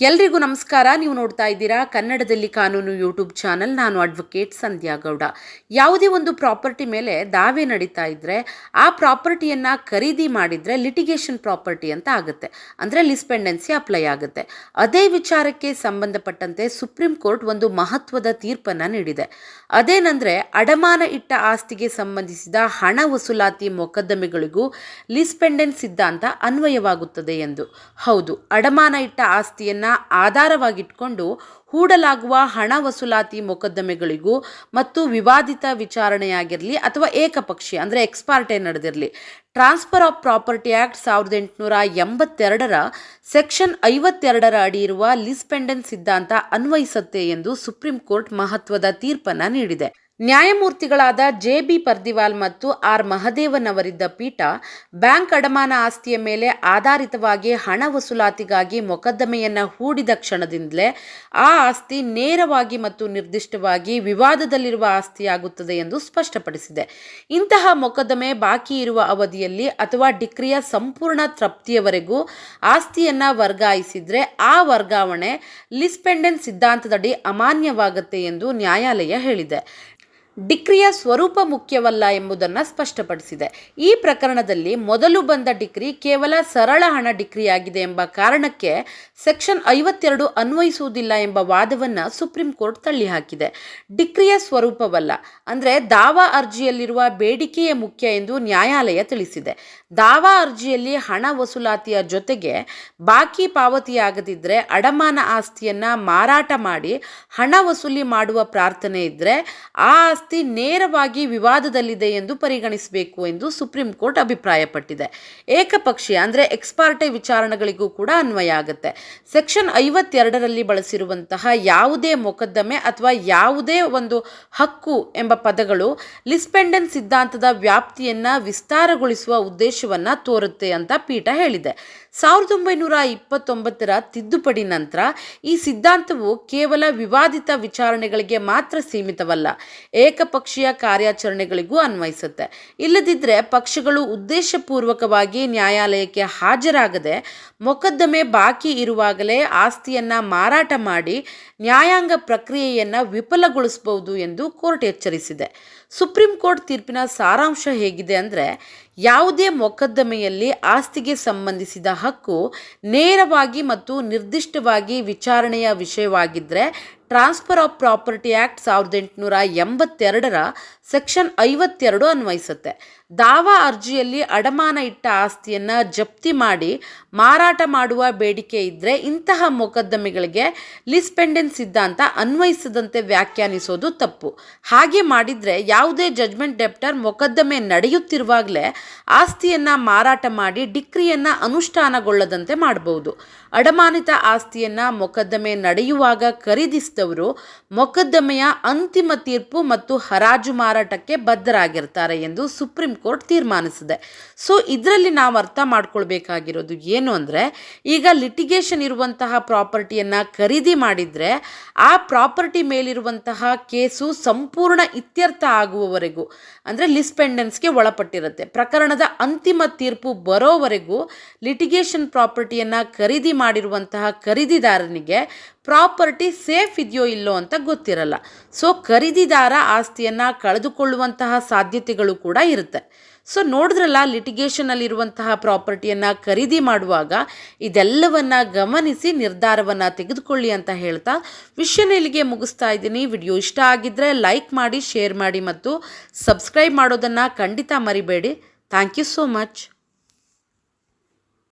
ಎಲ್ರಿಗೂ ನಮಸ್ಕಾರ. ನೀವು ನೋಡ್ತಾ ಇದ್ದೀರಾ ಕನ್ನಡದಲ್ಲಿ ಕಾನೂನು ಯೂಟ್ಯೂಬ್ ಚಾನಲ್. ನಾನು ಅಡ್ವೊಕೇಟ್ ಸಂಧ್ಯಾ ಗೌಡ. ಯಾವುದೇ ಒಂದು ಪ್ರಾಪರ್ಟಿ ಮೇಲೆ ದಾವೆ ನಡೀತಾ ಇದ್ರೆ ಆ ಪ್ರಾಪರ್ಟಿಯನ್ನು ಖರೀದಿ ಮಾಡಿದರೆ ಲಿಟಿಗೇಷನ್ ಪ್ರಾಪರ್ಟಿ ಅಂತ ಆಗುತ್ತೆ, ಅಂದರೆ ಲಿಸ್ಪೆಂಡೆನ್ಸಿ ಅಪ್ಲೈ ಆಗುತ್ತೆ. ಅದೇ ವಿಚಾರಕ್ಕೆ ಸಂಬಂಧಪಟ್ಟಂತೆ ಸುಪ್ರೀಂ ಕೋರ್ಟ್ ಒಂದು ಮಹತ್ವದ ತೀರ್ಪನ್ನು ನೀಡಿದೆ. ಅದೇನೆಂದರೆ ಅಡಮಾನ ಇಟ್ಟ ಆಸ್ತಿಗೆ ಸಂಬಂಧಿಸಿದ ಹಣ ವಸೂಲಾತಿ ಮೊಕದ್ದಮೆಗಳಿಗೂ ಲಿಸ್ಪೆಂಡೆನ್ಸ್ ಸಿದ್ಧಾಂತ ಅನ್ವಯವಾಗುತ್ತದೆ ಎಂದು. ಹೌದು, ಅಡಮಾನ ಇಟ್ಟ ಆಸ್ತಿಯನ್ನು ಆಧಾರವಾಗಿಟ್ಕೊಂಡು ಹೂಡಲಾಗುವ ಹಣ ವಸೂಲಾತಿ ಮೊಕದ್ದಮೆಗಳಿಗೂ ಮತ್ತು ವಿವಾದಿತ ವಿಚಾರಣೆಯಾಗಿರಲಿ ಅಥವಾ ಏಕಪಕ್ಷೀಯ ಅಂದರೆ ಎಕ್ಸ್ಪಾರ್ಟೆ ನಡೆದಿರಲಿ, ಟ್ರಾನ್ಸ್ಫರ್ ಆಫ್ ಪ್ರಾಪರ್ಟಿ ಆ್ಯಕ್ಟ್ 1882ರ ಸೆಕ್ಷನ್ 52ರ ಅಡಿ ಇರುವ ಲಿಸ್ಪೆಂಡೆನ್ಸ್ ಸಿದ್ಧಾಂತ ಅನ್ವಯಿಸುತ್ತೆ ಎಂದು ಸುಪ್ರೀಂ ಕೋರ್ಟ್ ಮಹತ್ವದ ತೀರ್ಪನ್ನು ನೀಡಿದೆ. ನ್ಯಾಯಮೂರ್ತಿಗಳಾದ ಜೆ.ಬಿ. ಪರ್ದಿವಾಲ್ ಮತ್ತು ಆರ್. ಮಹದೇವನ್ ಅವರಿದ್ದ ಪೀಠ ಬ್ಯಾಂಕ್ ಅಡಮಾನ ಆಸ್ತಿಯ ಮೇಲೆ ಆಧಾರಿತವಾಗಿ ಹಣ ವಸೂಲಾತಿಗಾಗಿ ಮೊಕದ್ದಮೆಯನ್ನು ಹೂಡಿದ ಕ್ಷಣದಿಂದಲೇ ಆ ಆಸ್ತಿ ನೇರವಾಗಿ ಮತ್ತು ನಿರ್ದಿಷ್ಟವಾಗಿ ವಿವಾದದಲ್ಲಿರುವ ಆಸ್ತಿಯಾಗುತ್ತದೆ ಎಂದು ಸ್ಪಷ್ಟಪಡಿಸಿದೆ. ಇಂತಹ ಮೊಕದ್ದಮೆ ಬಾಕಿ ಇರುವ ಅವಧಿಯಲ್ಲಿ ಅಥವಾ ಡಿಕ್ರಿಯ ಸಂಪೂರ್ಣ ತೃಪ್ತಿಯವರೆಗೂ ಆಸ್ತಿಯನ್ನು ವರ್ಗಾಯಿಸಿದರೆ ಆ ವರ್ಗಾವಣೆ ಲಿಸ್ಪೆಂಡೆನ್ಸ್ ಸಿದ್ಧಾಂತದಡಿ ಅಮಾನ್ಯವಾಗುತ್ತೆ ಎಂದು ನ್ಯಾಯಾಲಯ ಹೇಳಿದೆ. ಡಿಕ್ರಿಯ ಸ್ವರೂಪ ಮುಖ್ಯವಲ್ಲ ಎಂಬುದನ್ನು ಸ್ಪಷ್ಟಪಡಿಸಿದೆ. ಈ ಪ್ರಕರಣದಲ್ಲಿ ಮೊದಲು ಬಂದ ಡಿಕ್ರಿ ಕೇವಲ ಸರಳ ಹಣ ಡಿಕ್ರಿಯಾಗಿದೆ ಎಂಬ ಕಾರಣಕ್ಕೆ ಸೆಕ್ಷನ್ 52 ಅನ್ವಯಿಸುವುದಿಲ್ಲ ಎಂಬ ವಾದವನ್ನು ಸುಪ್ರೀಂ ಕೋರ್ಟ್ ತಳ್ಳಿಹಾಕಿದೆ. ಡಿಕ್ರಿಯ ಸ್ವರೂಪವಲ್ಲ, ಅಂದರೆ ದಾವಾ ಅರ್ಜಿಯಲ್ಲಿರುವ ಬೇಡಿಕೆಯೇ ಮುಖ್ಯ ಎಂದು ನ್ಯಾಯಾಲಯ ತಿಳಿಸಿದೆ. ದಾವಾ ಅರ್ಜಿಯಲ್ಲಿ ಹಣ ವಸೂಲಾತಿಯ ಜೊತೆಗೆ ಬಾಕಿ ಪಾವತಿಯಾಗದಿದ್ದರೆ ಅಡಮಾನ ಆಸ್ತಿಯನ್ನು ಮಾರಾಟ ಮಾಡಿ ಹಣ ವಸೂಲಿ ಮಾಡುವ ಪ್ರಾರ್ಥನೆ ಇದ್ದರೆ ಆ ಆಸ್ತಿ ನೇರವಾಗಿ ವಿವಾದದಲ್ಲಿದೆ ಎಂದು ಪರಿಗಣಿಸಬೇಕು ಎಂದು ಸುಪ್ರೀಂ ಕೋರ್ಟ್ ಅಭಿಪ್ರಾಯಪಟ್ಟಿದೆ. ಏಕಪಕ್ಷೀಯ ಅಂದರೆ ಎಕ್ಸ್ಪಾರ್ಟೆ ವಿಚಾರಣೆಗಳಿಗೂ ಕೂಡ ಅನ್ವಯ ಆಗುತ್ತೆ. ಸೆಕ್ಷನ್ 52ರಲ್ಲಿ ಬಳಸಿರುವಂತಹ ಯಾವುದೇ ಮೊಕದ್ದಮೆ ಅಥವಾ ಯಾವುದೇ ಒಂದು ಹಕ್ಕು ಎಂಬ ಪದಗಳು ಲಿಸ್ಪೆಂಡೆನ್ಸ್ ಸಿದ್ಧಾಂತದ ವ್ಯಾಪ್ತಿಯನ್ನು ವಿಸ್ತಾರಗೊಳಿಸುವ ಉದ್ದೇಶವನ್ನು ತೋರುತ್ತೆ ಅಂತ ಪೀಠ ಹೇಳಿದೆ. 1929ರ ತಿದ್ದುಪಡಿ ನಂತರ ಈ ಸಿದ್ಧಾಂತವು ಕೇವಲ ವಿವಾದಿತ ವಿಚಾರಣೆಗಳಿಗೆ ಮಾತ್ರ ಸೀಮಿತವಲ್ಲ, ಏಕಪಕ್ಷೀಯ ಕಾರ್ಯಾಚರಣೆಗಳಿಗೂ ಅನ್ವಯಿಸುತ್ತೆ. ಇಲ್ಲದಿದ್ದರೆ ಪಕ್ಷಗಳು ಉದ್ದೇಶಪೂರ್ವಕವಾಗಿ ನ್ಯಾಯಾಲಯಕ್ಕೆ ಹಾಜರಾಗದೆ ಮೊಕದ್ದಮೆ ಬಾಕಿ ಇರುವಾಗಲೇ ಆಸ್ತಿಯನ್ನು ಮಾರಾಟ ಮಾಡಿ ನ್ಯಾಯಾಂಗ ಪ್ರಕ್ರಿಯೆಯನ್ನು ವಿಫಲಗೊಳಿಸಬಹುದು ಎಂದು ಕೋರ್ಟ್ ಎಚ್ಚರಿಸಿದೆ. ಸುಪ್ರೀಂ ಕೋರ್ಟ್ ತೀರ್ಪಿನ ಸಾರಾಂಶ ಹೇಗಿದೆ ಅಂದರೆ, ಯಾವುದೇ ಮೊಕದ್ದಮೆಯಲ್ಲಿ ಆಸ್ತಿಗೆ ಸಂಬಂಧಿಸಿದ ಹಕ್ಕು ನೇರವಾಗಿ ಮತ್ತು ನಿರ್ದಿಷ್ಟವಾಗಿ ವಿಚಾರಣೆಯ ವಿಷಯವಾಗಿದ್ದರೆ ಟ್ರಾನ್ಸ್ಫರ್ ಆಫ್ ಪ್ರಾಪರ್ಟಿ ಆ್ಯಕ್ಟ್ 1882ರ ಸೆಕ್ಷನ್ 52 ಅನ್ವಯಿಸುತ್ತೆ. ದಾವಾ ಅರ್ಜಿಯಲ್ಲಿ ಅಡಮಾನ ಇಟ್ಟ ಆಸ್ತಿಯನ್ನು ಜಪ್ತಿ ಮಾಡಿ ಮಾರಾಟ ಮಾಡುವ ಬೇಡಿಕೆ ಇದ್ದರೆ ಇಂತಹ ಮೊಕದ್ದಮೆಗಳಿಗೆ ಲಿಸ್ಪೆಂಡೆನ್ಸ್ ಸಿದ್ಧಾಂತ ಅನ್ವಯಿಸದಂತೆ ವ್ಯಾಖ್ಯಾನಿಸೋದು ತಪ್ಪು. ಹಾಗೆ ಮಾಡಿದರೆ ಯಾವುದೇ ಜಡ್ಜ್ಮೆಂಟ್ ಡೆಪ್ಟರ್ ಮೊಕದ್ದಮೆ ನಡೆಯುತ್ತಿರುವಾಗಲೇ ಆಸ್ತಿಯನ್ನು ಮಾರಾಟ ಮಾಡಿ ಡಿಕ್ರಿಯನ್ನು ಅನುಷ್ಠಾನಗೊಳ್ಳದಂತೆ ಮಾಡಬಹುದು. ಅಡಮಾನಿತ ಆಸ್ತಿಯನ್ನು ಮೊಕದ್ದಮೆ ನಡೆಯುವಾಗ ಖರೀದಿಸಿದವರು ಮೊಕದ್ದಮೆಯ ಅಂತಿಮ ತೀರ್ಪು ಮತ್ತು ಹರಾಜು ಮಾರಾಟಕ್ಕೆ ಬದ್ಧರಾಗಿರ್ತಾರೆ ಎಂದು ಸುಪ್ರೀಂ ಕೋರ್ಟ್ ತೀರ್ಮಾನಿಸಿದೆ. ಸೊ ಇದರಲ್ಲಿ ನಾವು ಅರ್ಥ ಮಾಡ್ಕೊಳ್ಬೇಕಾಗಿರೋದು ಏನು ಅಂದರೆ, ಈಗ ಲಿಟಿಗೇಷನ್ ಇರುವಂತಹ ಪ್ರಾಪರ್ಟಿಯನ್ನು ಖರೀದಿ ಮಾಡಿದರೆ ಆ ಪ್ರಾಪರ್ಟಿ ಮೇಲಿರುವಂತಹ ಕೇಸು ಸಂಪೂರ್ಣ ಇತ್ಯರ್ಥ ಆಗುವವರೆಗೂ, ಅಂದರೆ ಲಿಸ್ಪೆಂಡೆನ್ಸ್ಗೆ ಒಳಪಟ್ಟಿರುತ್ತೆ. ಪ್ರಕರಣದ ಅಂತಿಮ ತೀರ್ಪು ಬರೋವರೆಗೂ ಲಿಟಿಗೇಷನ್ ಪ್ರಾಪರ್ಟಿಯನ್ನು ಖರೀದಿ ಮಾಡಿರುವಂತಹ ಖರೀದಿದಾರನಿಗೆ ಪ್ರಾಪರ್ಟಿ ಸೇಫ್ ಇದೆಯೋ ಇಲ್ಲೋ ಅಂತ ಗೊತ್ತಿರಲ್ಲ. ಸೊ ಖರೀದಿದಾರ ಆಸ್ತಿಯನ್ನು ಕಳೆದುಕೊಳ್ಳುವಂತಹ ಸಾಧ್ಯತೆಗಳು ಕೂಡ ಇರುತ್ತೆ. ಸೊ ನೋಡಿದ್ರಲ್ಲ, ಲಿಟಿಗೇಷನಲ್ಲಿರುವಂತಹ ಪ್ರಾಪರ್ಟಿಯನ್ನು ಖರೀದಿ ಮಾಡುವಾಗ ಇದೆಲ್ಲವನ್ನು ಗಮನಿಸಿ ನಿರ್ಧಾರವನ್ನು ತೆಗೆದುಕೊಳ್ಳಿ ಅಂತ ಹೇಳ್ತಾ ವಿಷಯನ ಇಲ್ಲಿಗೆ ಮುಗಿಸ್ತಾ ಇದ್ದೀನಿ. ವಿಡಿಯೋ ಇಷ್ಟ ಆಗಿದ್ದರೆ ಲೈಕ್ ಮಾಡಿ, ಶೇರ್ ಮಾಡಿ ಮತ್ತು ಸಬ್ಸ್ಕ್ರೈಬ್ ಮಾಡೋದನ್ನು ಖಂಡಿತ ಮರಿಬೇಡಿ. Thank you so much.